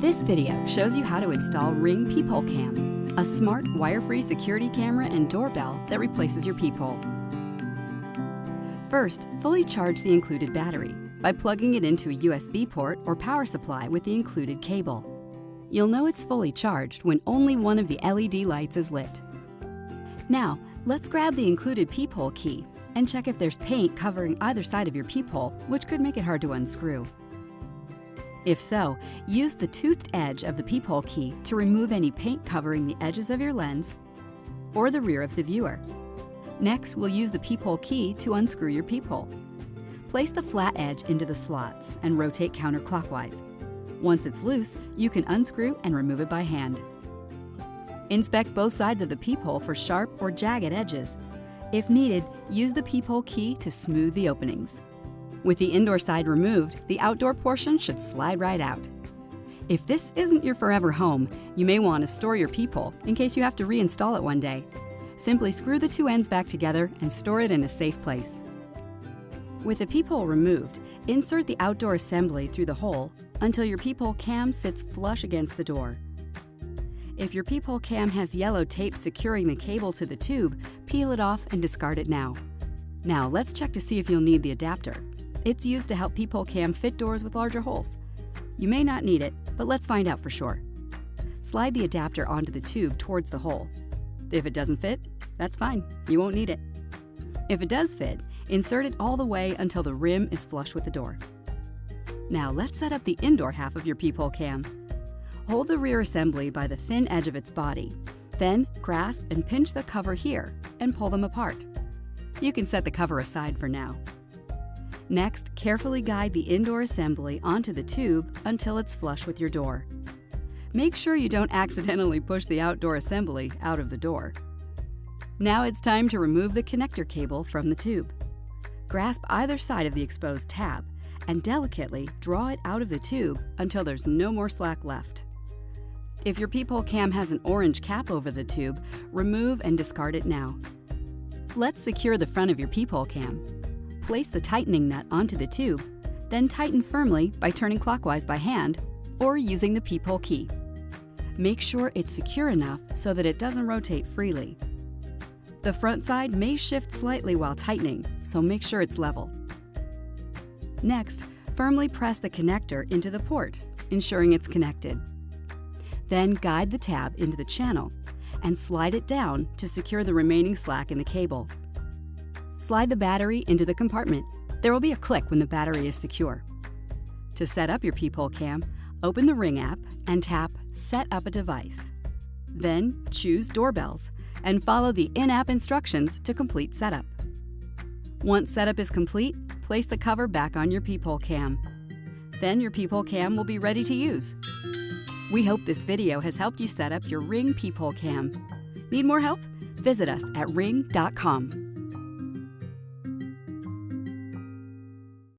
This video shows you how to install Ring Peephole Cam, a smart wire-free security camera and doorbell that replaces your peephole. First, fully charge the included battery by plugging it into a USB port or power supply with the included cable. You'll know it's fully charged when only one of the LED lights is lit. Now, let's grab the included peephole key and check if there's paint covering either side of your peephole, which could make it hard to unscrew. If so, use the toothed edge of the peephole key to remove any paint covering the edges of your lens or the rear of the viewer. Next, we'll use the peephole key to unscrew your peephole. Place the flat edge into the slots and rotate counterclockwise. Once it's loose, you can unscrew and remove it by hand. Inspect both sides of the peephole for sharp or jagged edges. If needed, use the peephole key to smooth the openings. With the indoor side removed, the outdoor portion should slide right out. If this isn't your forever home, you may want to store your peephole in case you have to reinstall it one day. Simply screw the two ends back together and store it in a safe place. With the peephole removed, insert the outdoor assembly through the hole until your peephole cam sits flush against the door. If your peephole cam has yellow tape securing the cable to the tube, peel it off and discard it now. Now let's check to see if you'll need the adapter. It's used to help peephole cam fit doors with larger holes. You may not need it, but let's find out for sure. Slide the adapter onto the tube towards the hole. If it doesn't fit, that's fine, you won't need it. If it does fit, insert it all the way until the rim is flush with the door. Now let's set up the indoor half of your peephole cam. Hold the rear assembly by the thin edge of its body. Then grasp and pinch the cover here and pull them apart. You can set the cover aside for now. Next, carefully guide the indoor assembly onto the tube until it's flush with your door. Make sure you don't accidentally push the outdoor assembly out of the door. Now it's time to remove the connector cable from the tube. Grasp either side of the exposed tab and delicately draw it out of the tube until there's no more slack left. If your peephole cam has an orange cap over the tube, remove and discard it now. Let's secure the front of your peephole cam. Place the tightening nut onto the tube, then tighten firmly by turning clockwise by hand or using the peephole key. Make sure it's secure enough so that it doesn't rotate freely. The front side may shift slightly while tightening, so make sure it's level. Next, firmly press the connector into the port, ensuring it's connected. Then guide the tab into the channel and slide it down to secure the remaining slack in the cable. Slide the battery into the compartment. There will be a click when the battery is secure. To set up your peephole cam, open the Ring app and tap Set up a device. Then choose Doorbells and follow the in-app instructions to complete setup. Once setup is complete, place the cover back on your peephole cam. Then your peephole cam will be ready to use. We hope this video has helped you set up your Ring Peephole Cam. Need more help? Visit us at ring.com.